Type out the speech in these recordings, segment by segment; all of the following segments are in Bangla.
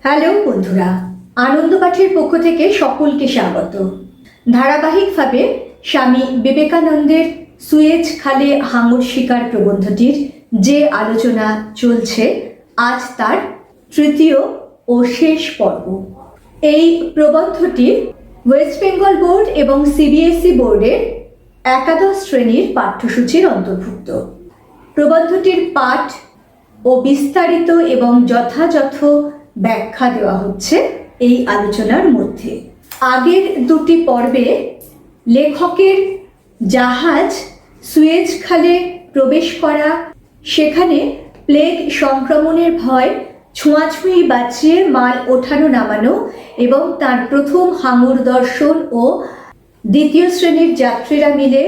হ্যালো বন্ধুরা, আনন্দ পাঠের পক্ষ থেকে সকলকে স্বাগত। ধারাবাহিকভাবে স্বামী বিবেকানন্দের সুয়েজ খালে হাঙর শিকার প্রবন্ধটির যে আলোচনা চলছে, আজ তার তৃতীয় ও শেষ পর্ব। এই প্রবন্ধটি ওয়েস্ট বেঙ্গল বোর্ড এবং সিবিএসই বোর্ডের একাদশ শ্রেণীর পাঠ্যসূচির অন্তর্ভুক্ত। প্রবন্ধটির পাঠ ও বিস্তারিত এবং যথাযথ ব্যাখ্যা দেওয়া হচ্ছে এই আলোচনার মধ্যে। আগের দুটি পর্বে লেখকের জাহাজ সুয়েজ খালে প্রবেশ করা, সেখানে প্লেগ সংক্রমণের ভয় ছোঁয়াছুঁয়ি বাঁচিয়ে মাল ওঠানো নামানো এবং তার প্রথম হাঙর দর্শন ও দ্বিতীয় শ্রেণীর যাত্রীরা মিলে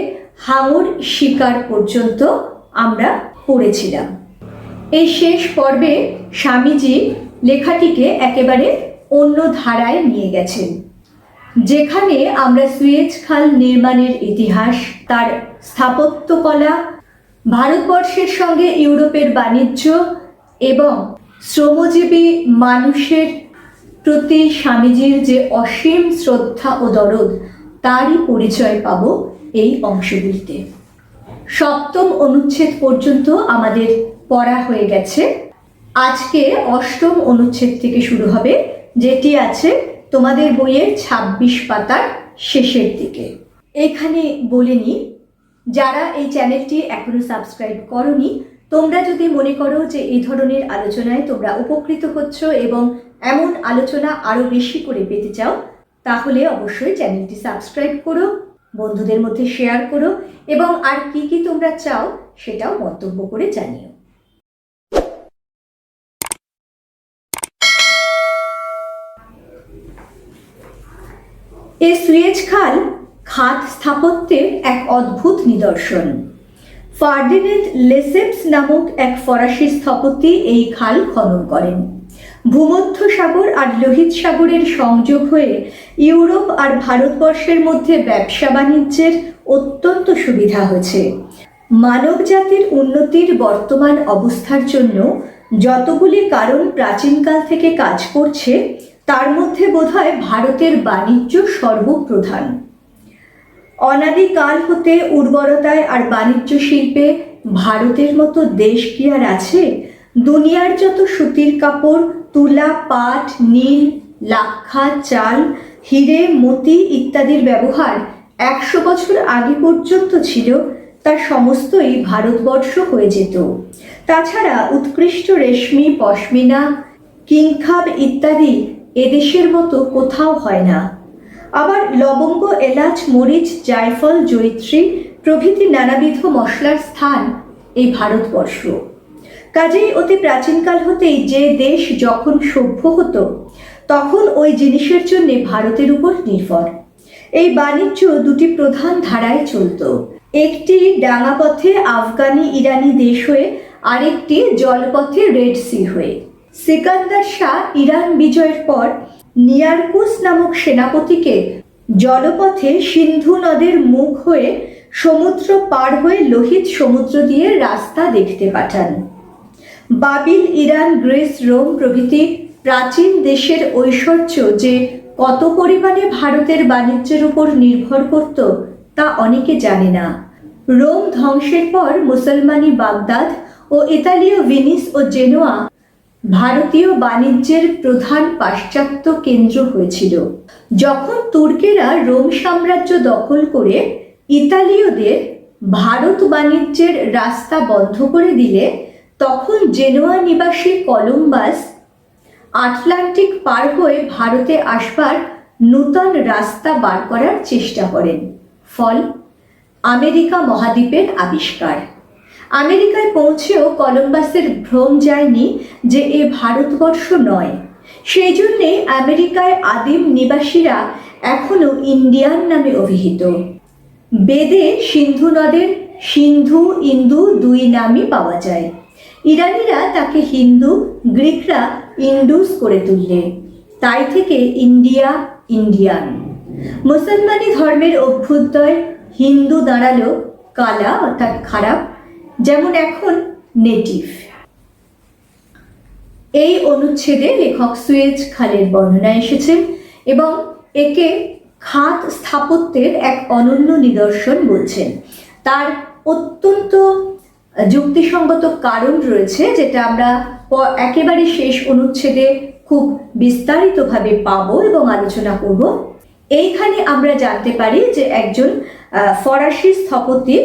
হাঙর শিকার পর্যন্ত আমরা পড়েছিলাম। এই শেষ পর্বে স্বামীজি লেখাটিকে একেবারে অন্য ধারায় নিয়ে গেছেন, যেখানে আমরা সুয়েজ খাল নির্মাণের ইতিহাস, তার স্থাপত্যকলা, ভারতবর্ষের সঙ্গে ইউরোপের বাণিজ্য এবং শ্রমজীবী মানুষের প্রতি স্বামীজির যে অসীম শ্রদ্ধা ও দরদ, তারই পরিচয় পাব এই অংশগুলিতে। সপ্তম অনুচ্ছেদ পর্যন্ত আমাদের পড়া হয়ে গেছে। আজকে অষ্টম অনুচ্ছেদ থেকে শুরু হবে, যেটি আছে তোমাদের বইয়ের 26 পাতার শেষের দিকে। এখানে বলে নিই, যারা এই চ্যানেলটি এখনো সাবস্ক্রাইব করনি, তোমরা যদি মনে করো যে এই ধরনের আলোচনায় তোমরা উপকৃত হচ্ছ এবং এমন আলোচনা আরো বেশি করে পেতে চাও, তাহলে অবশ্যই চ্যানেলটি সাবস্ক্রাইব করো, বন্ধুদের মধ্যে শেয়ার করো এবং আর কি কি তোমরা চাও সেটাও মন্তব্য করে জানিও। এই সুয়েজ খাল খাত স্থাপত্যের এক অদ্ভুত নিদর্শন। ফার্ডিনেন্ড লেসেপস নামক এক ফরাসি স্থপতি এই খাল খনন করেন। ভূমধ্য সাগর আর লোহিত সাগরের সংযোগ হয়ে ইউরোপ আর ভারতবর্ষের মধ্যে ব্যবসা বাণিজ্যের অত্যন্ত সুবিধা হয়েছে। মানব জাতির উন্নতির বর্তমান অবস্থার জন্য যতগুলি কারণ প্রাচীনকাল থেকে কাজ করছে, তার মধ্যে বোধহয় ভারতের বাণিজ্য সর্বপ্রধান। অনাদিকাল হতে উর্বরতায় আর বাণিজ্য শিল্পে ভারতের মতো দেশ কি আর আছে? দুনিয়ার যত সুতির কাপড়, তুলা, পাট, নীল, লাক্ষা, চাল, হিরে, মতি ইত্যাদির ব্যবহার 100 বছর আগে পর্যন্ত ছিল, তার সমস্তই ভারতবর্ষ হয়ে যেত। তাছাড়া উৎকৃষ্ট রেশমি, পশমিনা, কিংখাব ইত্যাদি এদেশের মতো কোথাও হয় না। আবার লবঙ্গ, এলাচ, মরিচ, জায়ফল, জয়িত্রী প্রভৃতি নানাবিধ মশলার স্থান এই ভারতবর্ষ। কাজেই অতি প্রাচীনকাল হতেই যে দেশ যখন সভ্য হতো, তখন ওই জিনিসের জন্য ভারতের উপর নির্ভর। এই বাণিজ্য দুটি প্রধান ধারায় চলত, একটি ডাঙাপথে আফগানি ইরানি দেশ হয়ে, আরেকটি জলপথে রেড সি হয়ে। সিকান্দার শাহ ইরান বিজয়ের পর নিয়ারকুস নামক সেনাপতিকে জলপথে সিন্ধু নদের মুখ হয়ে সমুদ্র পার হয়ে লোহিত সমুদ্র দিয়ে রাস্তা দেখতে পাঠান। বাবিল, ইরান, গ্রিস, রোম প্রভৃতি প্রাচীন দেশের ঐশ্বর্য যে কত পরিমাণে ভারতের বাণিজ্যের উপর নির্ভর করত, তা অনেকে জানে না। রোম ধ্বংসের পর মুসলমানি বাগদাদ ও ইতালীয় ভেনিস ও জেনোয়া ভারতীয় বাণিজ্যের প্রধান পাশ্চাত্য কেন্দ্র হয়েছিল। যখন তুর্কেরা রোম সাম্রাজ্য দখল করে ইতালীয়দের ভারত বাণিজ্যের রাস্তা বন্ধ করে দিলে, তখন জেনোয়া নিবাসী কলম্বাস আটলান্টিক পার হয়ে ভারতে আসবার নূতন রাস্তা বার করার চেষ্টা করেন। ফল আমেরিকা মহাদ্বীপের আবিষ্কার। আমেরিকায় পৌঁছেও কলম্বাসের ভ্রম যায়নি যে এ ভারতবর্ষ নয়। সেই জন্যে আমেরিকায় আদিম নিবাসীরা এখনো ইন্ডিয়ান নামে অভিহিত। বেদে সিন্ধু নদের সিন্ধু, ইন্দু দুই নামই পাওয়া যায়। ইরানিরা তাকে হিন্দু, গ্রিকরা ইন্ডুস করে তুললে, তাই থেকে ইন্ডিয়া, ইন্ডিয়ান। মুসলমানি ধর্মের অভ্যুদয় হিন্দু দাঁড়ালো কালা অর্থাৎ খারাপ, যেমন এখন নেটিভ। এই অনুচ্ছেদে লেখক সুয়েজ খালের বর্ণনা এসেছেন এবং একে খাত স্থাপত্যের এক অনন্য নিদর্শন বলছেন। তার অত্যন্ত যুক্তিসঙ্গত কারণ রয়েছে, যেটা আমরা একেবারে শেষ অনুচ্ছেদে খুব বিস্তারিতভাবে পাবো এবং আলোচনা করব। এইখানে আমরা জানতে পারি যে একজন ফরাসি স্থপতি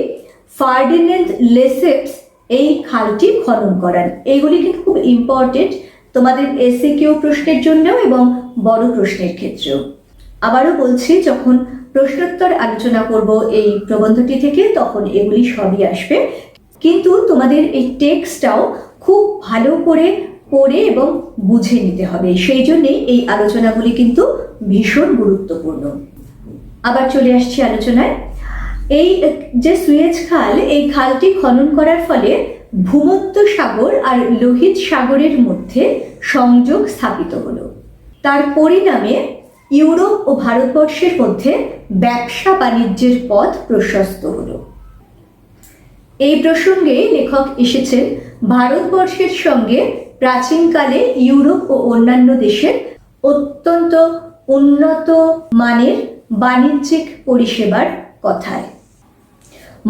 ফার্ডিনেন্ড লেসেপস এই খালটি খনন করান। এইগুলি কিন্তু খুব ইম্পর্টেন্ট তোমাদের এসএকিউ প্রশ্নের জন্যও এবং বড় প্রশ্নের ক্ষেত্রেও। আবারও বলছি, যখন প্রশ্নোত্তর আলোচনা করব এই প্রবন্ধটি থেকে তখন এগুলি সবই আসবে, কিন্তু তোমাদের এই টেক্সটটাও খুব ভালো করে পড়ে এবং বুঝে নিতে হবে। সেই জন্যেই এই আলোচনাগুলি কিন্তু ভীষণ গুরুত্বপূর্ণ। আবার চলে আসছি আলোচনায়। এই যে সুয়েজ খাল, এই খালটি খনন করার ফলে ভূমধ্য সাগর আর লোহিত সাগরের মধ্যে সংযোগ স্থাপিত হলো। তার পরিণামে ইউরোপ ও ভারতবর্ষের মধ্যে ব্যবসা বাণিজ্যের পথ প্রশস্ত হলো। এই প্রসঙ্গে লেখক এসেছেন ভারতবর্ষের সঙ্গে প্রাচীনকালে ইউরোপ ও অন্যান্য দেশের অত্যন্ত উন্নত মানের বাণিজ্যিক পরিষেবার কথায়।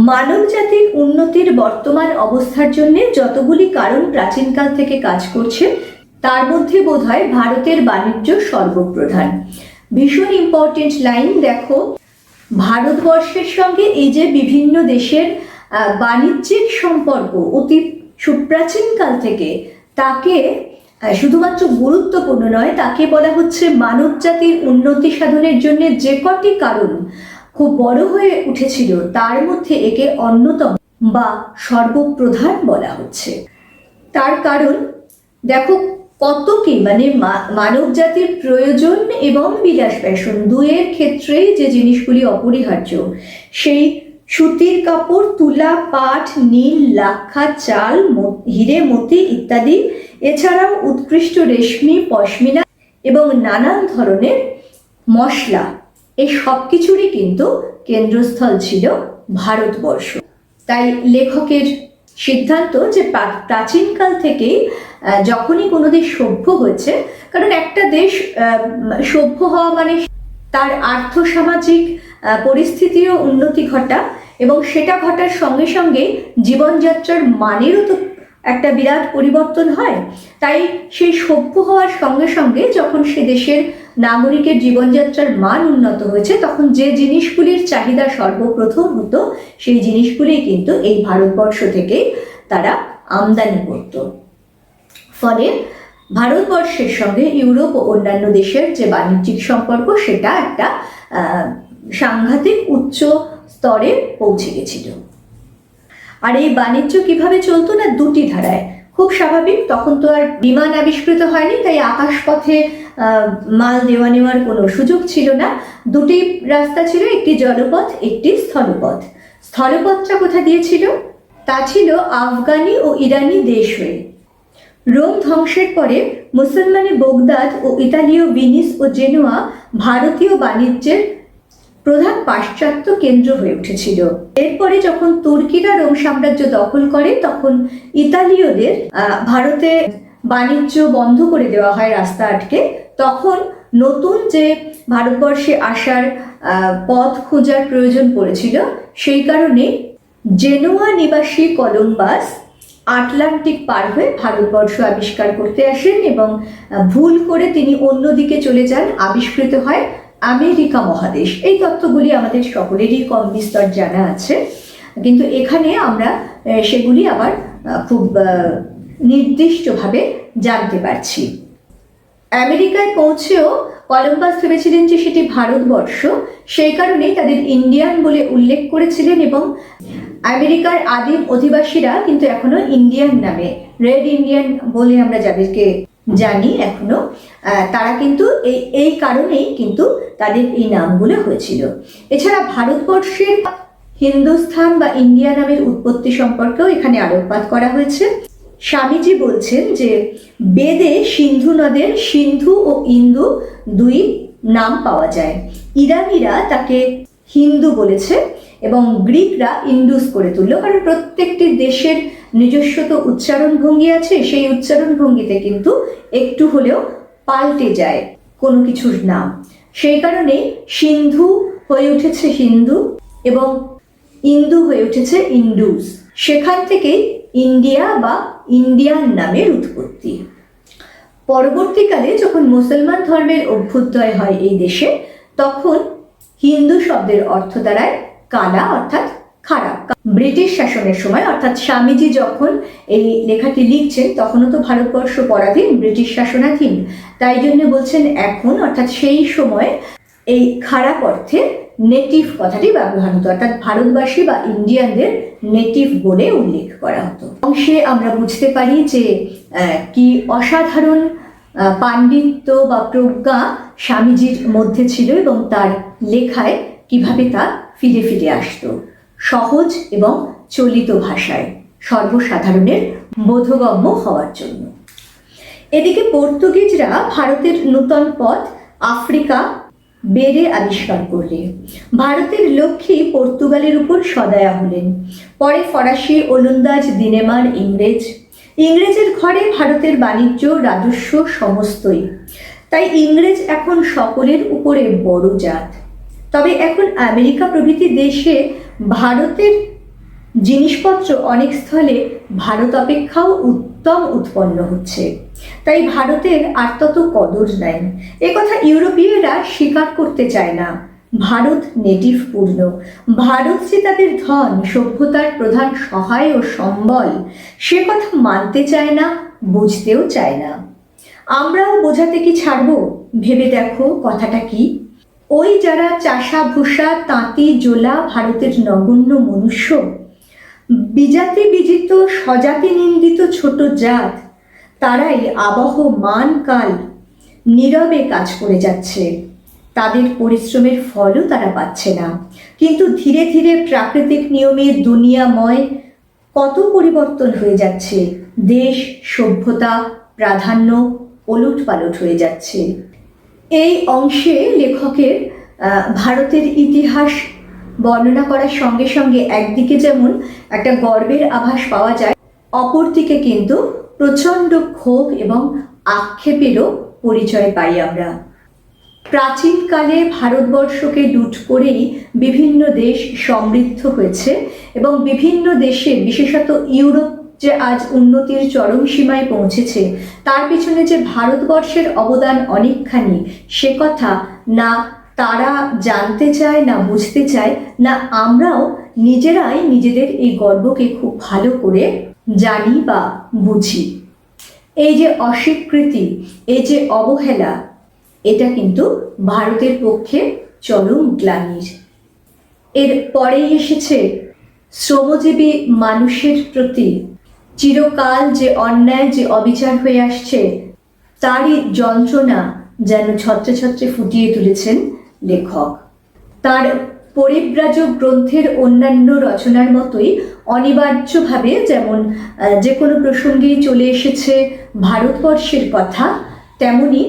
মানব জাতির উন্নতির বর্তমান অবস্থার জন্য যতগুলি কারণ প্রাচীনকাল থেকে কাজ করছে তার মধ্যে বোধহয় ভারতের বাণিজ্য সর্বপ্রধান। ভীষণ ইম্পর্টেন্ট লাইন দেখো, ভারতবর্ষের সঙ্গে এই যে বিভিন্ন দেশের বাণিজ্যিক সম্পর্ক অতি সুপ্রাচীনকাল থেকে, তাকে শুধুমাত্র গুরুত্বপূর্ণ নয়, তাকে বলা হচ্ছে মানব জাতির উন্নতি সাধনের জন্য যে কটি কারণ খুব বড় হয়ে উঠেছিল তার মধ্যে একে অন্যতম বা সর্বপ্রধান বলা হচ্ছে। তার কারণ দেখো কত কি, মানে মানব জাতির প্রয়োজন এবং বিলাস ব্যাসন দুয়ের ক্ষেত্রেই যে জিনিসগুলি অপরিহার্য, সেই সুতির কাপড়, তুলা, পাট, নীল, লাক্ষা, চাল, হিরে, মতি ইত্যাদি, এছাড়াও উৎকৃষ্ট রেশমি, পশমিনা এবং নানান ধরনের মশলা, এই সব কিছুরই কিন্তু কেন্দ্রস্থল ছিল ভারতবর্ষ। তাই লেখকের সিদ্ধান্ত যে প্রাচীনকাল থেকেই যখনই কোনো দেশ সভ্য হয়েছে, কারণ একটা দেশ সভ্য হওয়া মানে তার আর্থসামাজিক পরিস্থিতিরও উন্নতি ঘটা এবং সেটা ঘটার সঙ্গে সঙ্গে জীবনযাত্রার মানেরও তো একটা বিরাট পরিবর্তন হয়। তাই সেই সভ্য হওয়ার সঙ্গে সঙ্গে যখন সে দেশের নাগরিকের জীবনযাত্রার মান উন্নত হয়েছে, তখন যে জিনিসগুলির চাহিদা সর্বপ্রথম হতো সেই জিনিসগুলি কিন্তু এই ভারতবর্ষ থেকে তারা আমদানি করত। ফলে ভারতবর্ষের সঙ্গে ইউরোপ ও অন্যান্য দেশের যে বাণিজ্যিক সম্পর্ক সেটা একটা সাংঘাতিক উচ্চ স্তরে পৌঁছে গেছিল। আর এই বাণিজ্য কিভাবে চলতো না, দুটি ধারায়। খুব স্বাভাবিক, তখন তো আর বিমান আবিষ্কৃত হয়নি, তাই আকাশপথে মাল দেওয়া নেওয়ার কোনো সুযোগ ছিল না। দুটি রাস্তা ছিল, একটি জলপথ, একটি স্থলপথ। স্থলপথটা কোথা দিয়েছিল? তা ছিল আফগানি ও ইরানি দেশ হয়ে। রোম ধ্বংসের পরে মুসলমানি বগদাদ ও ইতালীয় ভিনিস ও জেনোয়া ভারতীয় বাণিজ্যের প্রধান পাশ্চাত্য কেন্দ্র হয়ে উঠেছিল। এরপরে যখন তুর্কিরা রোম সাম্রাজ্য দখল করে, তখন ইতালীয়দের ভারতে বাণিজ্য বন্ধ করে দেওয়া হয়, রাস্তা আটকে। তখন নতুন যে ভারতবর্ষে আসার পথ খোঁজার প্রয়োজন পড়েছিল, সেই কারণে জেনোয়া নিবাসী কলম্বাস আটলান্টিক পার হয়ে ভারতবর্ষ আবিষ্কার করতে আসেন এবং ভুল করে তিনি অন্যদিকে চলে যান। আবিষ্কৃত হয় আমেরিকা মহাদেশ। এই তথ্যগুলি আমাদের সকলেরই কম বিস্তর জানা আছে, কিন্তু এখানে আমরা সেগুলি আবার খুব নির্দিষ্টভাবে জানতে পারছি। আমেরিকায় পৌঁছেও কলম্বাস ভেবেছিলেন যে সেটি ভারতবর্ষ, সেই কারণেই তাদের ইন্ডিয়ান বলে উল্লেখ করেছিলেন এবং আমেরিকার আদিম অধিবাসীরা কিন্তু এখনো ইন্ডিয়ান নামে, রেড ইন্ডিয়ান বলে আমরা যাদেরকে জানি এখনো, তারা কিন্তু এই কারণেই কিন্তু তাদের এই নামগুলো হয়েছিল। এছাড়া ভারতবর্ষের হিন্দুস্থান বা ইন্ডিয়া নামের উৎপত্তি সম্পর্কেও এখানে আলোকপাত করা হয়েছে। স্বামীজি বলছেন যে বেদে সিন্ধু নদের সিন্ধু ও ইন্দু দুই নাম পাওয়া যায়। ইরানিরা তাকে হিন্দু বলেছে এবং গ্রিকরা ইন্ডুস করে তুলল, কারণ প্রত্যেকটি দেশের নিজস্ব তো উচ্চারণ ভঙ্গি আছে, সেই উচ্চারণ ভঙ্গিতে কিন্তু একটু হলেও পাল্টে যায় কোনো কিছুর নাম। সেই কারণে সিন্ধু হয়ে উঠেছে হিন্দু এবং ইন্দু হয়ে উঠেছে ইন্ডুস। সেখান থেকেই ইন্ডিয়া বা ইন্ডিয়ান নামের উৎপত্তি। পরবর্তীকালে যখন মুসলমান ধর্মের অভ্যুদয় হয় এই দেশে, তখন হিন্দু শব্দের অর্থ দাঁড়ায় কালা অর্থাৎ খারাপ। ব্রিটিশ শাসনের সময় অর্থাৎ স্বামীজি যখন এই লেখাটি লিখছেন তখনও তো ভারতবর্ষ পরাধীন, ব্রিটিশ শাসনাধীন, তাই জন্য বলছেন এখন অর্থাৎ সেই সময় এই খারাপ অর্থে নেটিভ কথাটি ব্যবহার হতো, অর্থাৎ ভারতবাসী বা ইন্ডিয়ানদের নেটিভ বলে উল্লেখ করা হতো। অংশে আমরা বুঝতে পারি যে কি অসাধারণ পাণ্ডিত্য বা প্রজ্ঞা স্বামীজির মধ্যে ছিল এবং তার লেখায় কিভাবে তা ফিরে ফিরে আসতো সহজ এবং চলিত ভাষায় সর্বসাধারণের বোধগম্য হওয়ার জন্য। এদিকে পর্তুগিজরা ভারতের নূতন পথ আফ্রিকা বেড়ে আবিষ্কার করলে ভারতের লক্ষ্মী পর্তুগালের উপর সদয়া হলেন। পরে ফরাসি, ওলন্দাজ, দিনেমার, ইংরেজের ঘরে ভারতের বাণিজ্য, রাজস্ব সমস্তই। তাই ইংরেজ এখন সকলের উপরে বড় জাত। তবে এখন আমেরিকা প্রভৃতি দেশে ভারতের জিনিসপত্র অনেক স্থলে ভারত অপেক্ষাও উত্তম উৎপন্ন হচ্ছে, তাই ভারতের আর তত কদর নাই। একথা ইউরোপীয়রা স্বীকার করতে চায় না। ভারত নেটিভ পূর্ণ, ভারত যে তাদের ধন সভ্যতার প্রধান সহায় ও সম্বল, সে কথা মানতে চায় না, বুঝতেও চায় না। আমরাও বোঝাতে কি ছাড়ব? ভেবে দেখো কথাটা কি। ওই যারা চাষা ভূষা তাঁতি জোলা ভারতের নগণ্য মনুষ্য, বিজাতি বিজিত স্বজাতি নিন্দিত ছোট জাত, তারাই আবহ মান কাল নীরবে কাজ করে যাচ্ছে। তাদের পরিশ্রমের ফলও তারা পাচ্ছে না, কিন্তু ধীরে ধীরে প্রাকৃতিক নিয়মে দুনিয়াময় কত পরিবর্তন হয়ে যাচ্ছে। দেশ সভ্যতা প্রাধান্য ওলট পালট হয়ে যাচ্ছে। এই অংশে লেখকের ভারতের ইতিহাস বর্ণনা করার সঙ্গে সঙ্গে একদিকে যেমন একটা গর্বের আভাস পাওয়া যায়, অপরদিকে কিন্তু প্রচণ্ড ক্ষোভ এবং আক্ষেপেরও পরিচয় পাই আমরা। প্রাচীনকালে ভারতবর্ষকে লুট করেই বিভিন্ন দেশ সমৃদ্ধ হয়েছে এবং বিভিন্ন দেশে বিশেষত ইউরোপ যে আজ উন্নতির চরম সীমায় পৌঁছেছে, তার পিছনে যে ভারতবর্ষের অবদান অনেকখানি, সে কথা না তারা জানতে চায়, না বুঝতে চায়, না আমরাও নিজেরাই নিজেদের এই গর্বকে খুব ভালো করে জানি বা বুঝি। এই যে অস্বীকৃতি, এই যে অবহেলা, এটা কিন্তু ভারতের পক্ষে চরম গ্লানির। এর পরেই এসেছে শ্রমজীবী মানুষের প্রতি চিরকাল যে অন্যায়, যে অবিচার হয়ে আসছে, তারই যন্ত্রণা যেন ছত্রে ছত্রে ফুটিয়ে তুলেছেন লেখক। তার পরিব্রাজক গ্রন্থের অন্যান্য রচনার মতোই অনিবার্যভাবে যেমন যে কোনো প্রসঙ্গেই চলে এসেছে ভারতবর্ষের কথা, তেমনি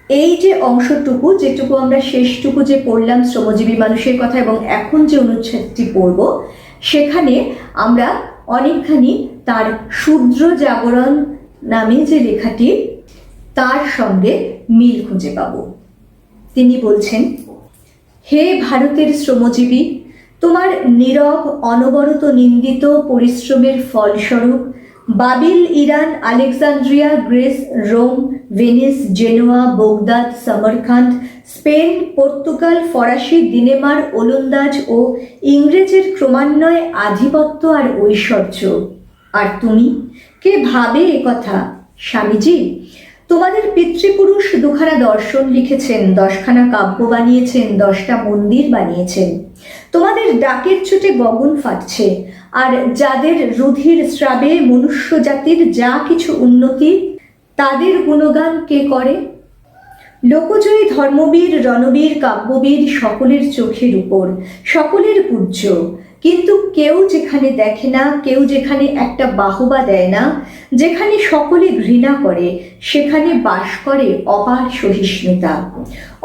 এই যে অংশটুকু, যেটুকু আমরা শেষটুকু যে পড়লাম শ্রমজীবী মানুষের কথা এবং এখন যে অনুচ্ছেদটি পড়ব, সেখানে আমরা অনেকখানি তার শূদ্র জাগরণ নামে যে লেখাটি, তার সঙ্গে মিল খুঁজে পাব। তিনি বলছেন, হে ভারতের শ্রমজীবী, তোমার নীরব অনবরত নিন্দিত পরিশ্রমের ফলস্বরূপ বাবিল, Iran, Alexandria, Greece, Rome, Venice, Genoa, Baghdad, Samarkand, Spain, Portugal, ফরাসি, দিনেমার, ওলন্দাজ ও ইংরেজের ক্রমান্বয়ে আধিপত্য আর ঐশ্বর্য। আর তুমি কে ভাবে এ কথা? স্বামীজি, তোমাদের পিতৃপুরুষ দুখানা দর্শন লিখেছেন, 10খানা কাব্য বানিয়েছেন, 10টা মন্দির বানিয়েছেন। তোমাদের ডাকের চোটে গগন ফাটছে, আর যাদের রুধির স্রাবে মনুষ্য জাতির যা কিছু উন্নতি, তাদের গুণগান কে করে? লোকজয়ী ধর্মবীর, রণবীর, কাব্যবীর সকলের চোখের উপর, সকলের পূজ্য। কিন্তু কেউ যেখানে দেখে না, কেউ যেখানে একটা বাহবা দেয় না, যেখানে সকলে ঘৃণা করে, সেখানে বাস করে অপার সহিষ্ণুতা,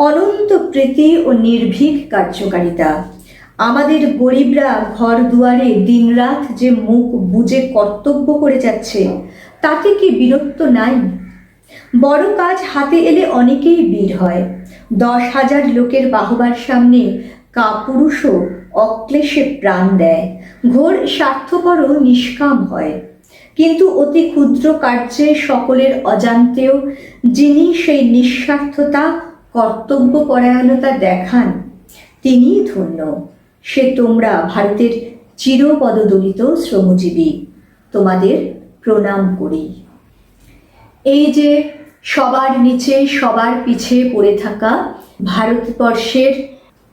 অনন্ত প্রীতি ও নির্ভীক কার্যকারিতা। আমাদের গরিবরা ঘর দুয়ারে দিনরাত যে মুখ বুজে কর্তব্য করে যাচ্ছে, তাতে কি বীরত্ব নাই? বড় কাজ হাতে এলে অনেকেই বীর হয়। 10,000 লোকের বাহবার সামনে কাপুরুষও অক্লেশে প্রাণ দেয়, ঘোর স্বার্থপরও নিষ্কাম হয়। কিন্তু অতি ক্ষুদ্র কার্যে সকলের অজান্তেও যিনি সেই নিঃস্বার্থতা, কর্তব্যপরায়ণতা দেখান, তিনিই ধন্য। সে তোমরা, ভারতের চিরপদদলিত শ্রমজীবী, তোমাদের প্রণাম করি। এই যে সবার নিচে সবার পিছে পড়ে থাকা ভারতবর্ষের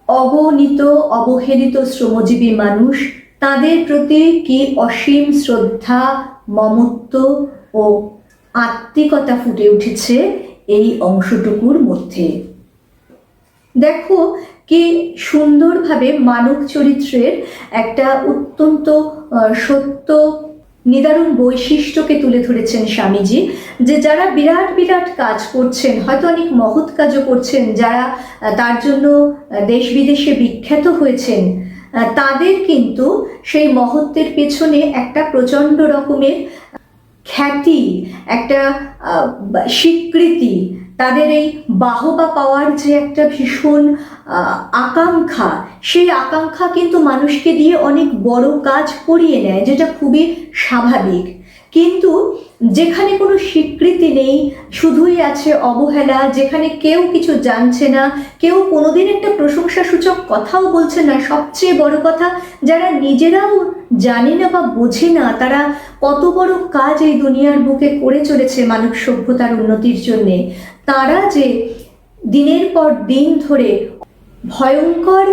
অগণিত অবহেলিত শ্রমজীবী মানুষ, তাদের প্রতি কি অসীম শ্রদ্ধা, মমত্ব ও আত্মিকতা ফুটে উঠেছে এই অংশটুকুর মধ্যে। দেখো কি সুন্দরভাবে মানব চরিত্রের একটা অত্যন্ত সত্য নিদারুণ বৈশিষ্ট্যকে তুলে ধরেছেন স্বামীজি, যে যারা বিরাট বিরাট কাজ করছেন, হয়তো অনেক মহৎ কাজও করছেন, যারা তার জন্য দেশ বিদেশে বিখ্যাত হয়েছেন, তাদের কিন্তু সেই মহত্বের পেছনে একটা প্রচণ্ড রকমের খ্যাতি, একটা স্বীকৃতি, তাদের এই বাহবা পাওয়ার যে একটা ভীষণ আকাঙ্ক্ষা, সেই আকাঙ্ক্ষা কিন্তু মানুষকে দিয়ে অনেক বড় কাজ করিয়ে নেয়, যেটা খুবই স্বাভাবিক। কিন্তু যেখানে কোনো স্বীকৃতি নেই, শুধুই আছে অবহেলা, যেখানে কেউ কিছু জানছে না, কেউ কোনোদিন একটা প্রশংসাসূচক কথাও বলছে না, সবচেয়ে বড় কথা যারা নিজেরাও জানে না বা বোঝে না তারা কত বড় কাজ এই দুনিয়ার বুকে করে চলেছে মানব সভ্যতার উন্নতির জন্যে, তারা যে দিনের পর দিন ধরে ভয়ঙ্কর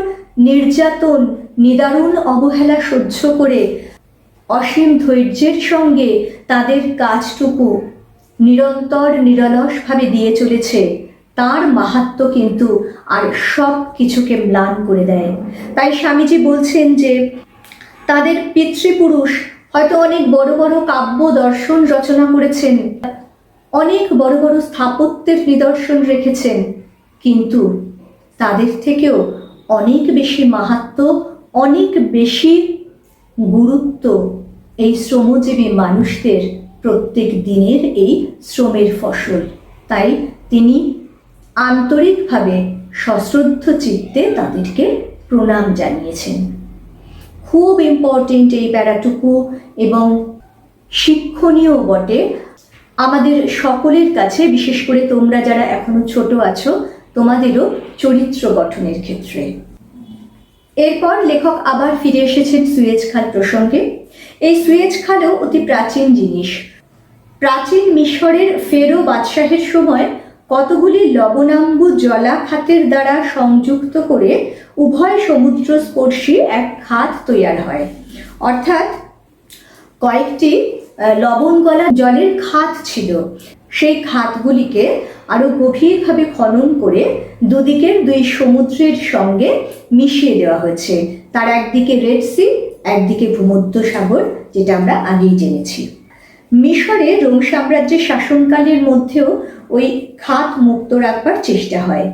নির্যাতন, নিদারুণ অবহেলা সহ্য করে অসীম ধৈর্যের সঙ্গে তাদের কাজটুকু নিরন্তর নিরলসভাবে দিয়ে চলেছে, তার মাহাত্ম্য কিন্তু আর সব কিছুকে ম্লান করে দেয়। তাই স্বামীজি বলছেন যে তাদের পিতৃপুরুষ হয়তো অনেক বড় বড় কাব্য দর্শন রচনা করেছেন, অনেক বড় বড় স্থাপত্যের নিদর্শন রেখেছেন, কিন্তু তাদের থেকেও অনেক বেশি মাহাত্ম্য, অনেক বেশি গুরুত্ব এই শ্রমজীবী মানুষদের প্রত্যেক দিনের এই শ্রমের ফসল। তাই তিনি আন্তরিকভাবে সশ্রদ্ধ চিত্তে তাদেরকে প্রণাম জানিয়েছেন। খুব ইম্পর্টেন্ট এই প্যারাটুকু এবং শিক্ষণীয় বটে আমাদের সকলের কাছে, বিশেষ করে তোমরা যারা এখনো ছোট আছো, তোমাদেরও চরিত্র গঠনের ক্ষেত্রে। এরপর লেখক আবার ফিরে এসেছেন সুয়েজ খাল প্রসঙ্গে। এই সুয়েজ খালও অতি প্রাচীন জিনিস। প্রাচীন মিশরের ফেরো বাদশাহের সময় কতগুলি লবণাম্বু জলা খাতের দ্বারা সংযুক্ত করে উভয় সমুদ্রস্পর্শী এক খাত তৈয়ার হয়, অর্থাৎ কয়েকটি লবণ গলা জলের খাত ছিল। সেই খাতগুলিকে আরো গভীরভাবে খনন করে দুদিকের দুই সমুদ্রের সঙ্গে মিশিয়ে দেওয়া হয়েছে। তার একদিকে রেড সি, একদিকে ভূমধ্যসাগর, যেটা আমরা আগেই জেনেছি। মিশরে রোম সাম্রাজ্যের শাসনকালের মধ্যেও ওই খাত মুক্ত রাখবার চেষ্টা হয়।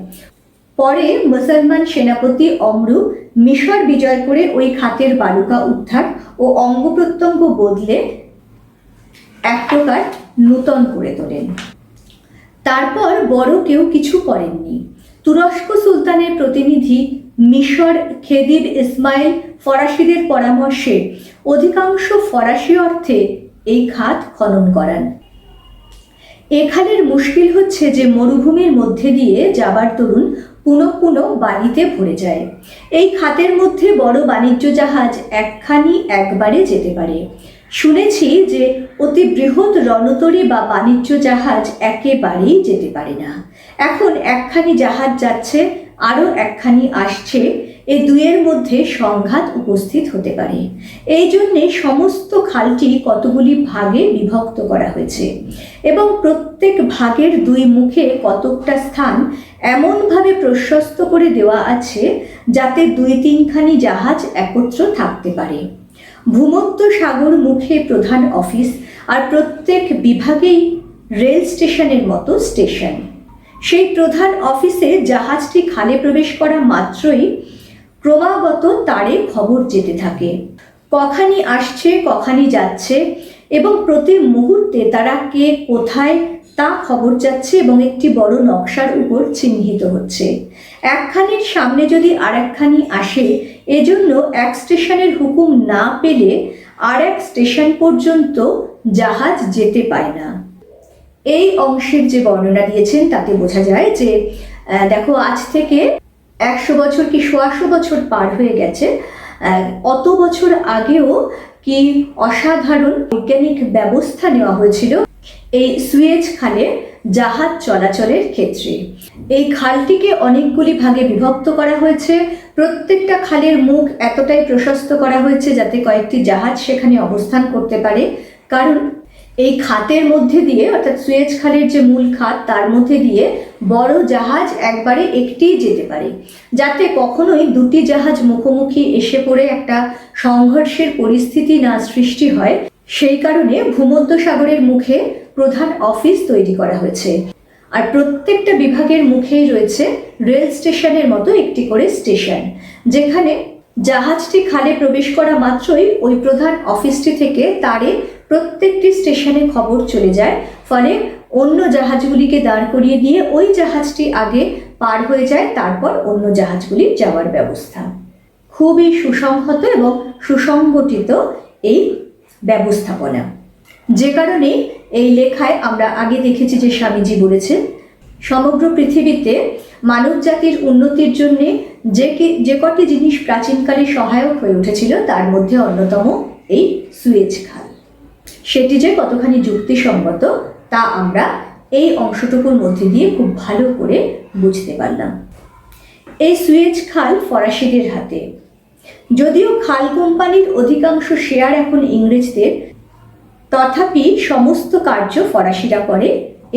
পরে মুসলমান সেনাপতি অমরু মিশর বিজয় করে ওই খাতের বালুকা উদ্ধার ও অঙ্গ প্রত্যঙ্গ বদলে এক প্রকার নূতন করে তোলেন। তারপর বড় কেউ কিছু করেননি। তুরস্ক সুলতানের প্রতিনিধি মিশর খেদির ইসমাইল ফরাসিদের পরামর্শে অধিকাংশ ফরাসি অর্থে এই খাত খনন করান। এ খালের মুশকিল হচ্ছে যে মরুভূমির মধ্যে দিয়ে যাবার দরুন পুনঃ পুনঃ বালিতে ভরে যায়। এই খাতের মধ্যে বড় বাণিজ্য জাহাজ একখানি একবারে যেতে পারে। শুনেছি যে অতি বৃহৎ রণতরী বা বাণিজ্য জাহাজ একেবারেই যেতে পারে না। এখন একখানি জাহাজ যাচ্ছে, আরও একখানি আসছে, এই দুয়ের মধ্যে সংঘাত উপস্থিত হতে পারে। এই জন্যে সমস্ত খালটি কতগুলি ভাগে বিভক্ত করা হয়েছে এবং প্রত্যেক ভাগের দুই মুখে কতকটা স্থান এমনভাবে প্রশস্ত করে দেওয়া আছে যাতে 2-3খানি জাহাজ একত্র থাকতে পারে। ভূমধ্য সাগর মুখে প্রধান অফিস, আর প্রত্যেক বিভাগেই রেল স্টেশনের মতো স্টেশন। সেই প্রধান অফিসে জাহাজটি খালে প্রবেশ করা মাত্রই ক্রমাগত তারে খবর যেতে থাকে। কখানি আসছে, কখানি যাচ্ছে এবং প্রতি মুহূর্তে তারা কে কোথায় তা খবর যাচ্ছে এবং একটি বড় নকশার উপর চিহ্নিত হচ্ছে। একখানির সামনে যদি আর একখানি আসে, এজন্য এক স্টেশনের হুকুম না পেলে আর এক স্টেশন পর্যন্ত জাহাজ যেতে পায় না। এই অংশের যে বর্ণনা দিয়েছেন তাতে বোঝা যায় যে দেখো, আজ থেকে 100 বছর কি 150 বছর পার হয়ে গেছে। অত বছর আগেও কি অসাধারণ বৈজ্ঞানিক ব্যবস্থা নেওয়া হয়েছিল এই সুয়েজ খালে জাহাজ চলাচলের ক্ষেত্রে। এই খালটিকে অনেকগুলি ভাগে বিভক্ত করা হয়েছে। প্রত্যেকটা খালের মুখ এতটাই প্রশস্ত করা হয়েছে যাতে কয়েকটি জাহাজ সেখানে অবস্থান করতে পারে, কারণ এই খাতের মধ্যে দিয়ে, অর্থাৎ সুয়েজ খালের যে মূল খাত তার মধ্যে দিয়ে বড় জাহাজ একবারে একটিই যেতে পারে, যাতে কখনোই দুটি জাহাজ মুখোমুখি এসে পড়ে একটা সংঘর্ষের পরিস্থিতি না সৃষ্টি হয়। সেই কারণে ভূমধ্যসাগরের মুখে প্রধান অফিস তৈরি করা হয়েছে। আর প্রত্যেকটা বিভাগের মুখেই রয়েছে রেল স্টেশনের মতো একটি করে স্টেশন, যেখানে জাহাজটি খালে প্রবেশ করা মাত্রই ওই প্রধান অফিসটি থেকে তারে প্রত্যেকটি স্টেশনে খবর চলে যায়। ফলে অন্য জাহাজগুলিকে দাঁড় করিয়ে দিয়ে ওই জাহাজটি আগে পার হয়ে যায়, তারপর অন্য জাহাজগুলি যাওয়ার ব্যবস্থা। খুবই সুসংহত এবং সুসংগঠিত এই ব্যবস্থাপনা, যে কারণে এই লেখায় আমরা আগে দেখেছি যে স্বামীজি বলেছেন, সমগ্র পৃথিবীতে মানব জাতির উন্নতির জন্য যে কটি জিনিস প্রাচীনকালে সহায়ক হয়ে উঠেছিল তার মধ্যে অন্যতম এই সুয়েজ খাল। সেটি যে কতখানি যুক্তিসঙ্গত তা আমরা এই অংশটুকুর মধ্যে দিয়ে খুব ভালো করে বুঝতে পারলাম। এই সুয়েজ খাল ফরাসিদের হাতে। যদিও খাল কোম্পানির অধিকাংশ শেয়ার এখন ইংরেজদের, তথাপি সমস্ত কার্য ফরাসিরা করে।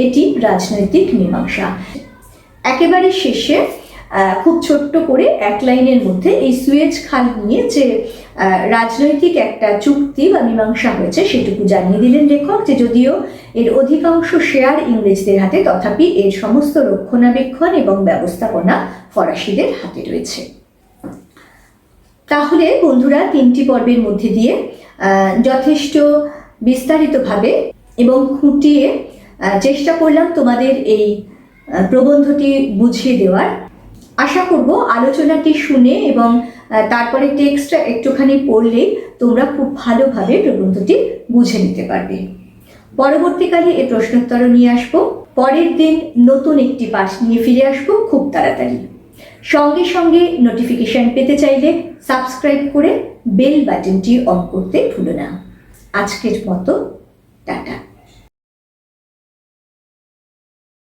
এটি রাজনৈতিক মীমাংসা। একেবারে শেষে খুব ছোট্ট করে এক লাইনের মধ্যে এই সুয়েজ খাল নিয়ে যে রাজনৈতিক একটা চুক্তি বা মীমাংসা হয়েছে সেটুকু জানিয়ে দিলেন লেখক, যে যদিও এর অধিকাংশ শেয়ার ইংরেজদের হাতে, তথাপি এর সমস্ত রক্ষণাবেক্ষণ এবং ব্যবস্থাপনা ফরাসিদের হাতে রয়েছে। তাহলে বন্ধুরা, 3টি পর্বের মধ্যে দিয়ে যথেষ্ট বিস্তারিতভাবে এবং খুঁটিয়ে চেষ্টা করলাম তোমাদের এই প্রবন্ধটি বুঝিয়ে দেওয়ার। আশা করব আলোচনাটি শুনে এবং তারপরে টেক্সটটা একটুখানি পড়লেই তোমরা খুব ভালোভাবে প্রবন্ধটি বুঝে নিতে পারবে। পরবর্তীকালে এই প্রশ্নোত্তর নিয়ে আসবো। পরের দিন নতুন একটি পাঠ নিয়ে ফিরে আসবো খুব তাড়াতাড়ি। সঙ্গে সঙ্গে নোটিফিকেশন পেতে চাইলে সাবস্ক্রাইব করে বেল বাটনটি অন করতে ভুলো না। আজকের মতো টাটা।